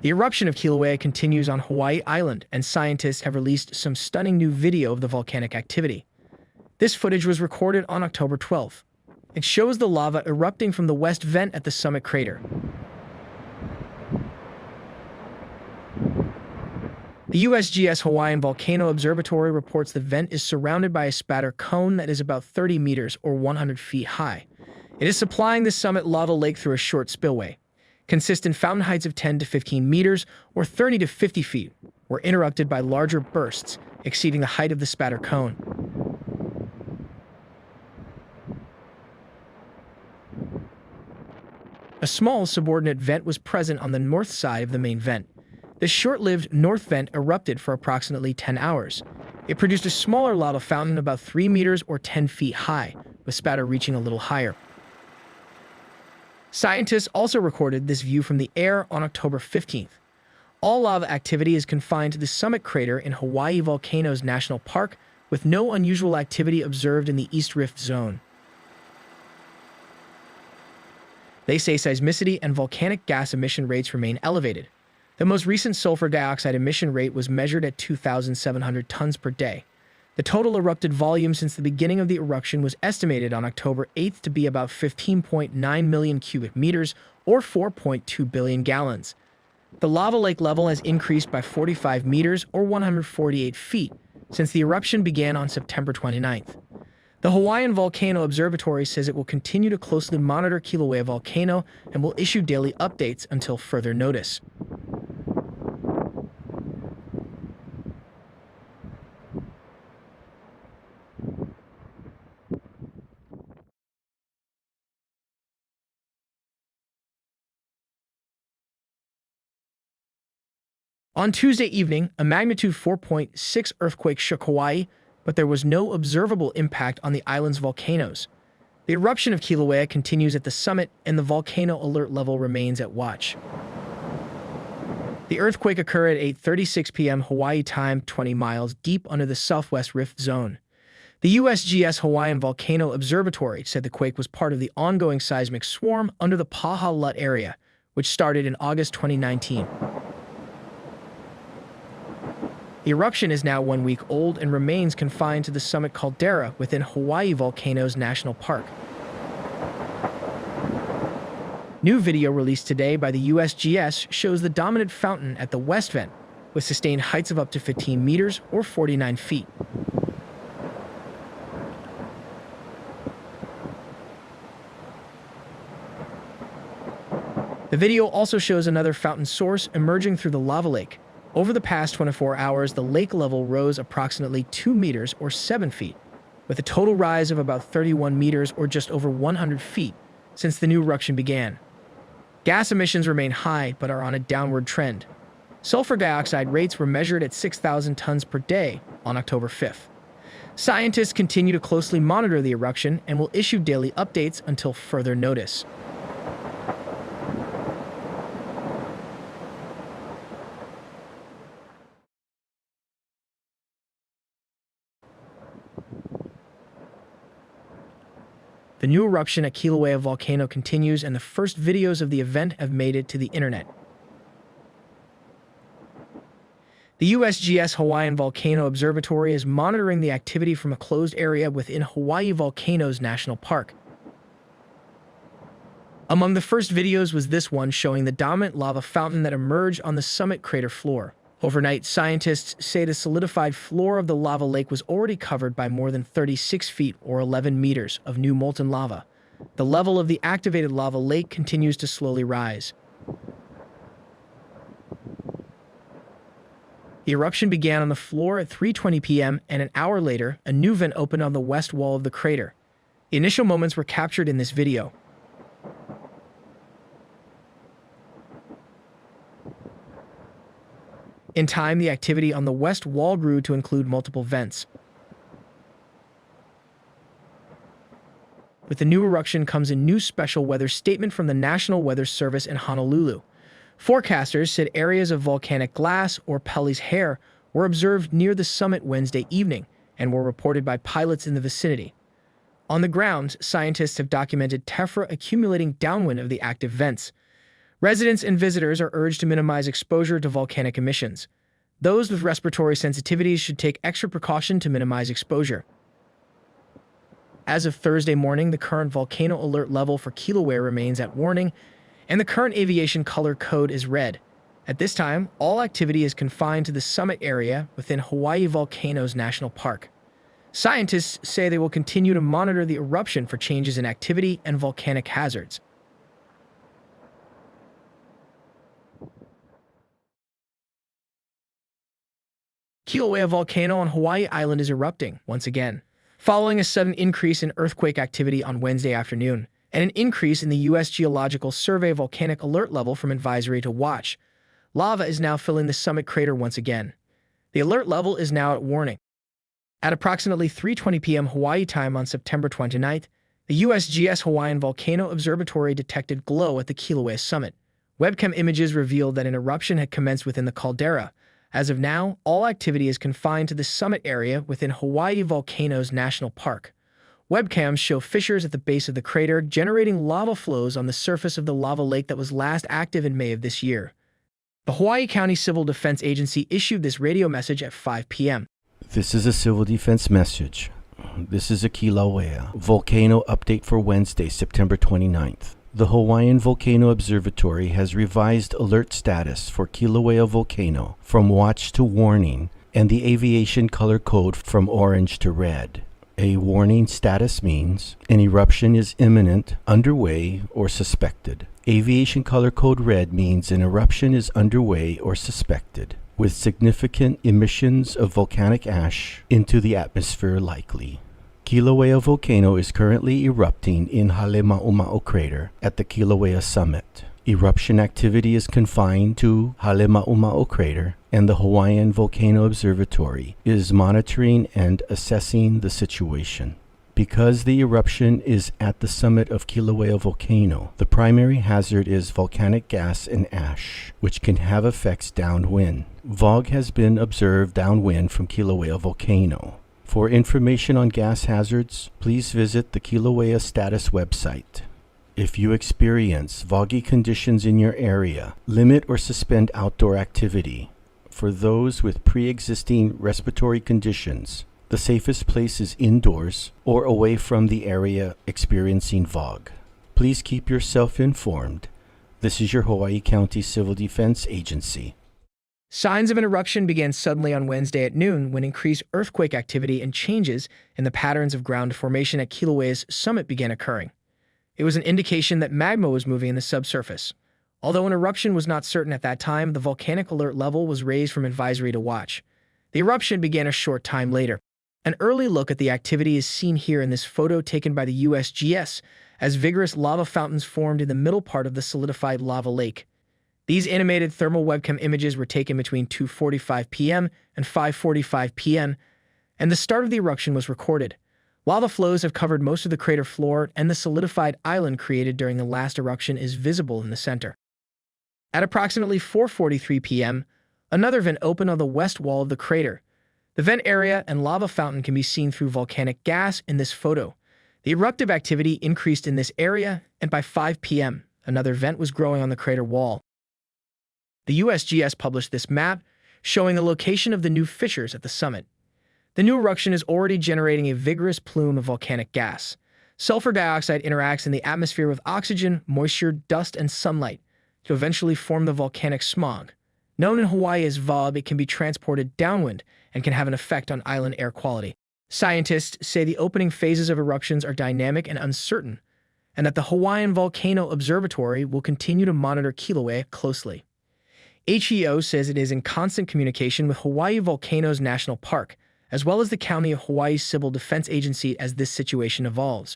The eruption of Kilauea continues on Hawaii Island, and scientists have released some stunning new video of the volcanic activity. This footage was recorded on October 12th. It shows the lava erupting from the west vent at the summit crater. The USGS Hawaiian Volcano Observatory reports the vent is surrounded by a spatter cone that is about 30 meters or 100 feet high. It is supplying the summit lava lake through a short spillway. Consistent fountain heights of 10 to 15 meters or 30 to 50 feet were interrupted by larger bursts exceeding the height of the spatter cone. A small subordinate vent was present on the north side of the main vent. The short-lived north vent erupted for approximately 10 hours. It produced a smaller lava fountain about 3 meters or 10 feet high, with spatter reaching a little higher. Scientists also recorded this view from the air on October 15th. All lava activity is confined to the summit crater in Hawaii Volcanoes National Park, with no unusual activity observed in the East Rift Zone. They say seismicity and volcanic gas emission rates remain elevated. The most recent sulfur dioxide emission rate was measured at 2,700 tons per day. The total erupted volume since the beginning of the eruption was estimated on October 8th to be about 15.9 million cubic meters or 4.2 billion gallons. The lava lake level has increased by 45 meters or 148 feet since the eruption began on September 29th. The Hawaiian Volcano Observatory says it will continue to closely monitor Kilauea volcano and will issue daily updates until further notice. On Tuesday evening, a magnitude 4.6 earthquake shook Hawaii, but there was no observable impact on the island's volcanoes. The eruption of Kilauea continues at the summit, and the volcano alert level remains at watch. The earthquake occurred at 8:36 p.m. Hawaii time, 20 miles deep under the southwest rift zone. The USGS Hawaiian Volcano Observatory said the quake was part of the ongoing seismic swarm under the Paha Lut area, which started in August 2019. The eruption is now 1 week old and remains confined to the summit caldera within Hawaii Volcanoes National Park. New video released today by the USGS shows the dominant fountain at the west vent, with sustained heights of up to 15 meters or 49 feet. The video also shows another fountain source emerging through the lava lake. Over the past 24 hours, the lake level rose approximately 2 meters or 7 feet, with a total rise of about 31 meters or just over 100 feet since the new eruption began. Gas emissions remain high but are on a downward trend. Sulfur dioxide rates were measured at 6,000 tons per day on October 5th. Scientists continue to closely monitor the eruption and will issue daily updates until further notice. The new eruption at Kilauea volcano continues, and the first videos of the event have made it to the internet. The USGS Hawaiian Volcano Observatory is monitoring the activity from a closed area within Hawaii Volcanoes National Park. Among the first videos was this one showing the dominant lava fountain that emerged on the summit crater floor. Overnight, scientists say the solidified floor of the lava lake was already covered by more than 36 feet or 11 meters of new molten lava. The level of the activated lava lake continues to slowly rise. The eruption began on the floor at 3:20 p.m., and an hour later, a new vent opened on the west wall of the crater. The initial moments were captured in this video. In time, the activity on the west wall grew to include multiple vents. With the new eruption comes a new special weather statement from the National Weather Service in Honolulu. Forecasters said areas of volcanic glass or Pelly's hair were observed near the summit Wednesday evening and were reported by pilots in the vicinity. On the ground, scientists have documented tephra accumulating downwind of the active vents. Residents and visitors are urged to minimize exposure to volcanic emissions. Those with respiratory sensitivities should take extra precaution to minimize exposure. As of Thursday morning, the current volcano alert level for Kilauea remains at warning, and the current aviation color code is red. At this time, all activity is confined to the summit area within Hawaii Volcanoes National Park. Scientists say they will continue to monitor the eruption for changes in activity and volcanic hazards. Kilauea volcano on Hawaii Island is erupting once again, following a sudden increase in earthquake activity on Wednesday afternoon, and an increase in the U.S. Geological Survey volcanic alert level from advisory to watch. Lava is now filling the summit crater once again. The alert level is now at warning. At approximately 3:20 p.m. Hawaii time on September 29th, the USGS Hawaiian Volcano Observatory detected glow at the Kīlauea summit. Webcam images revealed that an eruption had commenced within the caldera. As of now, all activity is confined to the summit area within Hawaii Volcanoes National Park. Webcams show fissures at the base of the crater, generating lava flows on the surface of the lava lake that was last active in May of this year. The Hawaii County Civil Defense Agency issued this radio message at 5 p.m. This is a civil defense message. This is a Kīlauea volcano update for Wednesday, September 29th. The Hawaiian Volcano Observatory has revised alert status for Kilauea volcano from watch to warning, and the aviation color code from orange to red. A warning status means an eruption is imminent, underway, or suspected. Aviation color code red means an eruption is underway or suspected, with significant emissions of volcanic ash into the atmosphere likely. Kilauea volcano is currently erupting in Halemaʻumaʻu crater at the Kilauea summit. Eruption activity is confined to Halemaʻumaʻu crater, and the Hawaiian Volcano Observatory is monitoring and assessing the situation. Because the eruption is at the summit of Kilauea volcano, the primary hazard is volcanic gas and ash, which can have effects downwind. VOG has been observed downwind from Kilauea volcano. For information on gas hazards, please visit the Kilauea status website. If you experience VOGgy conditions in your area, limit or suspend outdoor activity. For those with pre-existing respiratory conditions, the safest place is indoors or away from the area experiencing VOG. Please keep yourself informed. This is your Hawaii County Civil Defense Agency. Signs of an eruption began suddenly on Wednesday at noon when increased earthquake activity and changes in the patterns of ground formation at Kilauea's summit began occurring. It was an indication that magma was moving in the subsurface. Although an eruption was not certain at that time, the volcanic alert level was raised from advisory to watch. The eruption began a short time later. An early look at the activity is seen here in this photo taken by the USGS as vigorous lava fountains formed in the middle part of the solidified lava lake. These animated thermal webcam images were taken between 2:45 p.m. and 5:45 p.m., and the start of the eruption was recorded. Lava flows have covered most of the crater floor, and the solidified island created during the last eruption is visible in the center. At approximately 4:43 p.m., another vent opened on the west wall of the crater. The vent area and lava fountain can be seen through volcanic gas in this photo. The eruptive activity increased in this area, and by 5 p.m., another vent was growing on the crater wall. The USGS published this map showing the location of the new fissures at the summit. The new eruption is already generating a vigorous plume of volcanic gas. Sulfur dioxide interacts in the atmosphere with oxygen, moisture, dust, and sunlight to eventually form the volcanic smog. Known in Hawaii as VOG, it can be transported downwind and can have an effect on island air quality. Scientists say the opening phases of eruptions are dynamic and uncertain, and that the Hawaiian Volcano Observatory will continue to monitor Kilauea closely. HEO says it is in constant communication with Hawaii Volcanoes National Park, as well as the County of Hawaii Civil Defense Agency as this situation evolves.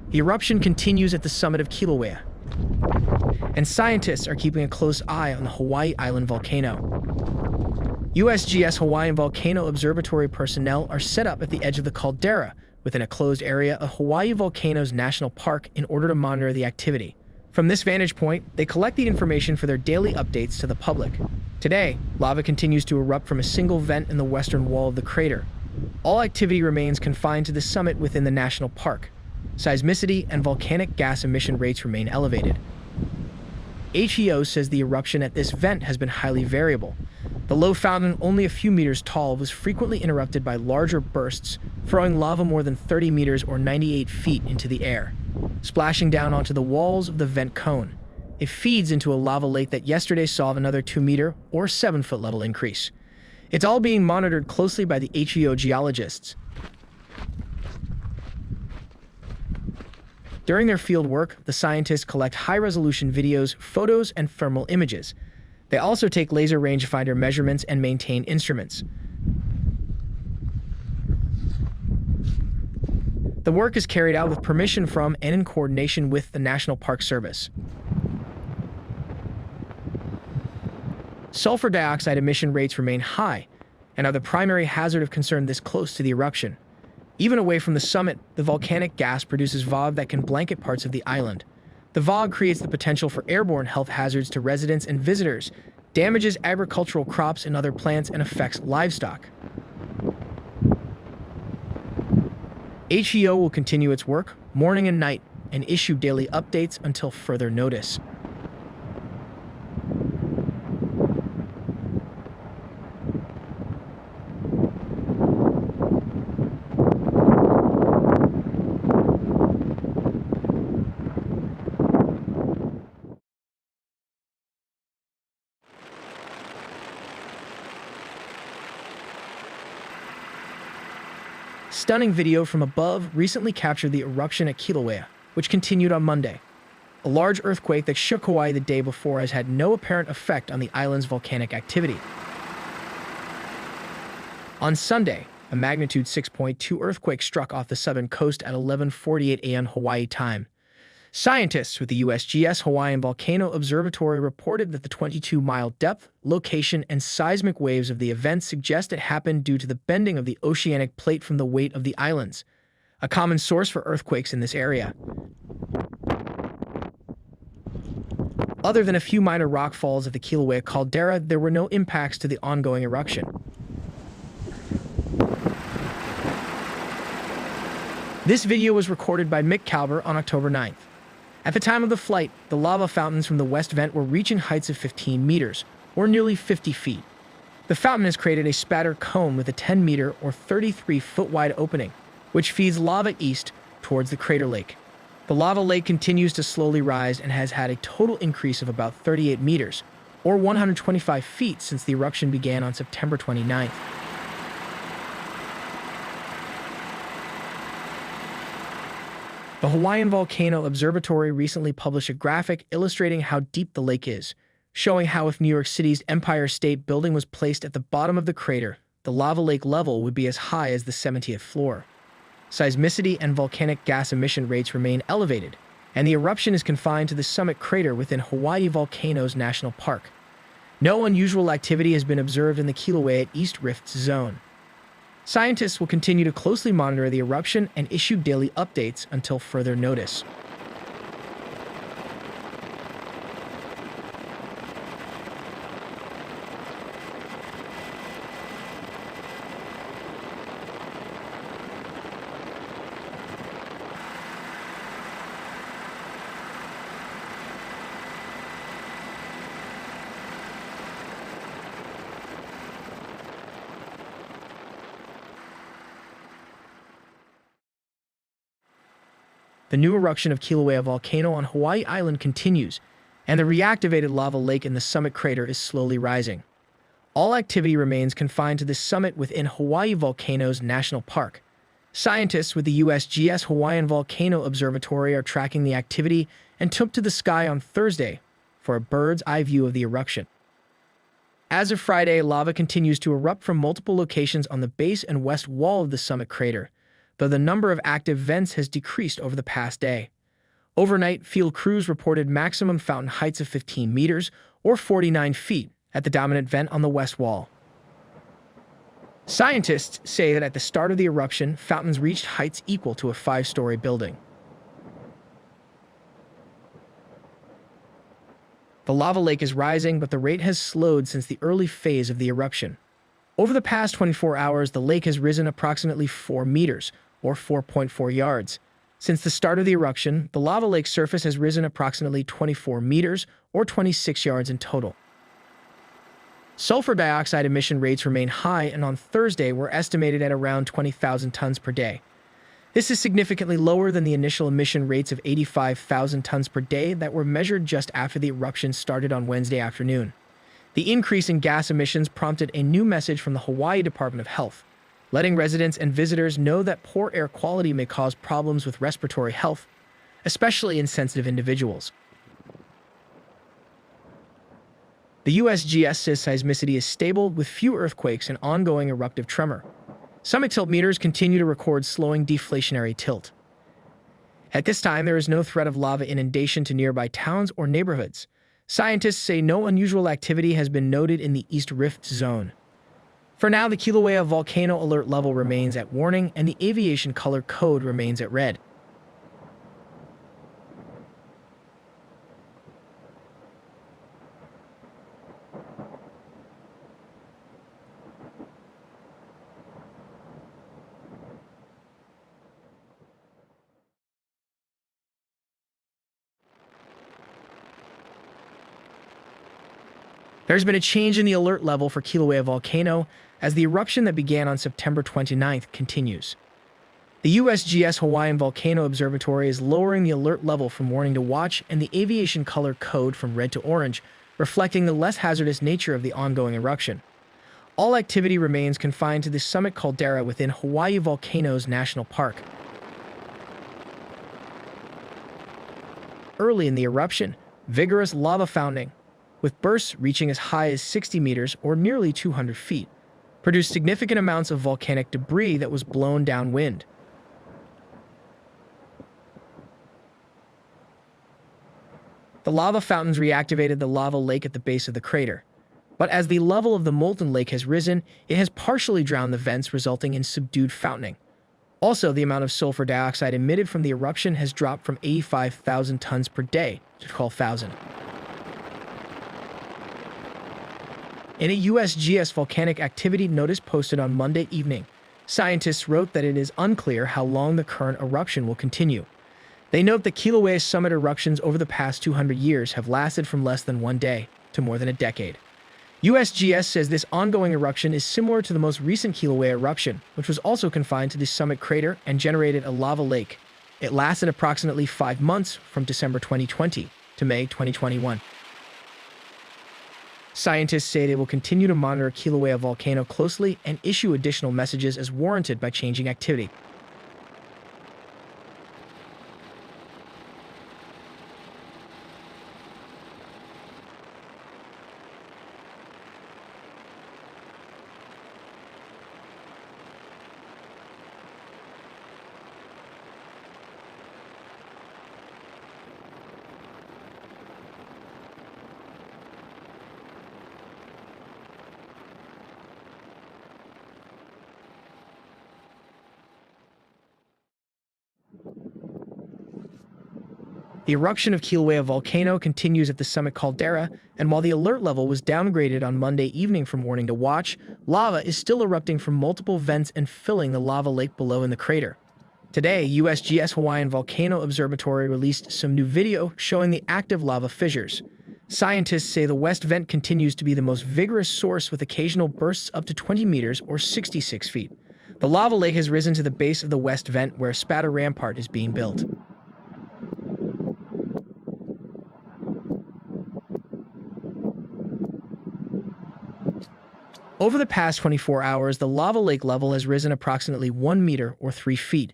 The eruption continues at the summit of Kilauea, and scientists are keeping a close eye on the Hawaii Island volcano. USGS Hawaiian Volcano Observatory personnel are set up at the edge of the caldera within a closed area of Hawaii Volcanoes National Park in order to monitor the activity. From this vantage point, they collect the information for their daily updates to the public. Today, lava continues to erupt from a single vent in the western wall of the crater. All activity remains confined to the summit within the national park. Seismicity and volcanic gas emission rates remain elevated. HEO says the eruption at this vent has been highly variable. The low fountain, only a few meters tall, was frequently interrupted by larger bursts, throwing lava more than 30 meters or 98 feet into the air, splashing down onto the walls of the vent cone. It feeds into a lava lake that yesterday saw another 2-meter or 7-foot level increase. It's all being monitored closely by the HEO geologists. During their field work, the scientists collect high-resolution videos, photos, and thermal images. They also take laser rangefinder measurements and maintain instruments. The work is carried out with permission from and in coordination with the National Park Service. Sulfur dioxide emission rates remain high and are the primary hazard of concern this close to the eruption. Even away from the summit, the volcanic gas produces VOG that can blanket parts of the island. The VOG creates the potential for airborne health hazards to residents and visitors, damages agricultural crops and other plants, and affects livestock. HEO will continue its work morning and night and issue daily updates until further notice. Stunning video from above recently captured the eruption at Kilauea, which continued on Monday. A large earthquake that shook Hawaii the day before has had no apparent effect on the island's volcanic activity. On Sunday, a magnitude 6.2 earthquake struck off the southern coast at 11:48 a.m. Hawaii time. Scientists with the USGS Hawaiian Volcano Observatory reported that the 22-mile depth, location, and seismic waves of the event suggest it happened due to the bending of the oceanic plate from the weight of the islands, a common source for earthquakes in this area. Other than a few minor rockfalls at the Kīlauea caldera, there were no impacts to the ongoing eruption. This video was recorded by Mick Calver on October 9th. At the time of the flight, the lava fountains from the west vent were reaching heights of 15 meters, or nearly 50 feet. The fountain has created a spatter cone with a 10-meter or 33-foot wide opening, which feeds lava east towards the crater lake. The lava lake continues to slowly rise and has had a total increase of about 38 meters, or 125 feet since the eruption began on September 29th. The Hawaiian Volcano Observatory recently published a graphic illustrating how deep the lake is, showing how if New York City's Empire State Building was placed at the bottom of the crater, the lava lake level would be as high as the 70th floor. Seismicity and volcanic gas emission rates remain elevated, and the eruption is confined to the summit crater within Hawaii Volcanoes National Park. No unusual activity has been observed in the Kilauea East Rift zone. Scientists will continue to closely monitor the eruption and issue daily updates until further notice. The new eruption of Kilauea volcano on Hawaii Island continues, and the reactivated lava lake in the summit crater is slowly rising. All activity remains confined to the summit within Hawaii Volcanoes National Park. Scientists with the USGS Hawaiian Volcano Observatory are tracking the activity and took to the sky on Thursday for a bird's-eye view of the eruption. As of Friday, lava continues to erupt from multiple locations on the base and west wall of the summit crater, though the number of active vents has decreased over the past day. Overnight, field crews reported maximum fountain heights of 15 meters, or 49 feet, at the dominant vent on the west wall. Scientists say that at the start of the eruption, fountains reached heights equal to a 5-story building. The lava lake is rising, but the rate has slowed since the early phase of the eruption. Over the past 24 hours, the lake has risen approximately 4 meters, or 4.4 yards. Since the start of the eruption, the lava lake surface has risen approximately 24 meters, or 26 yards in total. Sulfur dioxide emission rates remain high and on Thursday were estimated at around 20,000 tons per day. This is significantly lower than the initial emission rates of 85,000 tons per day that were measured just after the eruption started on Wednesday afternoon. The increase in gas emissions prompted a new message from the Hawaii Department of Health, letting residents and visitors know that poor air quality may cause problems with respiratory health, especially in sensitive individuals. The USGS says seismicity is stable with few earthquakes and ongoing eruptive tremor. Summit tilt meters continue to record slowing deflationary tilt. At this time, there is no threat of lava inundation to nearby towns or neighborhoods. Scientists say no unusual activity has been noted in the East Rift zone. For now, the Kilauea volcano alert level remains at warning and the aviation color code remains at red. There's been a change in the alert level for Kilauea volcano as the eruption that began on September 29th continues. The USGS Hawaiian Volcano Observatory is lowering the alert level from warning to watch and the aviation color code from red to orange, reflecting the less hazardous nature of the ongoing eruption. All activity remains confined to the summit caldera within Hawaii Volcanoes National Park. Early in the eruption, vigorous lava fountaining, with bursts reaching as high as 60 meters or nearly 200 feet, produced significant amounts of volcanic debris that was blown downwind. The lava fountains reactivated the lava lake at the base of the crater, but as the level of the molten lake has risen, it has partially drowned the vents, resulting in subdued fountaining. Also, the amount of sulfur dioxide emitted from the eruption has dropped from 85,000 tons per day to 12,000. In a USGS volcanic activity notice posted on Monday evening, scientists wrote that it is unclear how long the current eruption will continue. They note that Kilauea summit eruptions over the past 200 years have lasted from less than 1 day to more than a decade. USGS says this ongoing eruption is similar to the most recent Kilauea eruption, which was also confined to the summit crater and generated a lava lake. It lasted approximately 5 months from December 2020 to May 2021. Scientists say they will continue to monitor Kilauea volcano closely and issue additional messages as warranted by changing activity. The eruption of Kilauea volcano continues at the summit caldera, and while the alert level was downgraded on Monday evening from warning to watch, lava is still erupting from multiple vents and filling the lava lake below in the crater. Today, USGS Hawaiian Volcano Observatory released some new video showing the active lava fissures. Scientists say the west vent continues to be the most vigorous source with occasional bursts up to 20 meters or 66 feet. The lava lake has risen to the base of the west vent where a spatter rampart is being built. Over the past 24 hours, the lava lake level has risen approximately 1 meter or 3 feet.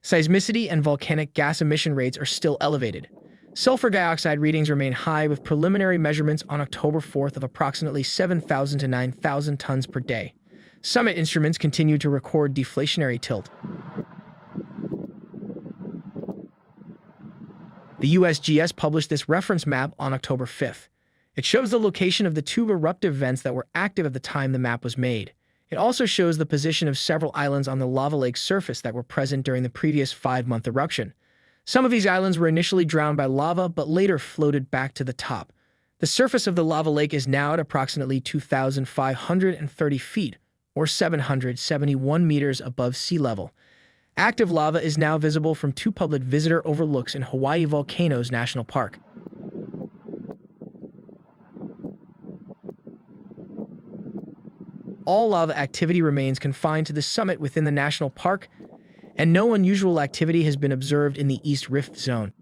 Seismicity and volcanic gas emission rates are still elevated. Sulfur dioxide readings remain high with preliminary measurements on October 4th of approximately 7,000 to 9,000 tons per day. Summit instruments continue to record deflationary tilt. The USGS published this reference map on October 5th. It shows the location of the 2 eruptive vents that were active at the time the map was made. It also shows the position of several islands on the lava lake's surface that were present during the previous 5-month eruption. Some of these islands were initially drowned by lava but later floated back to the top. The surface of the lava lake is now at approximately 2,530 feet, or 771 meters above sea level. Active lava is now visible from two public visitor overlooks in Hawaii Volcanoes National Park. All lava activity remains confined to the summit within the national park, and no unusual activity has been observed in the East Rift Zone.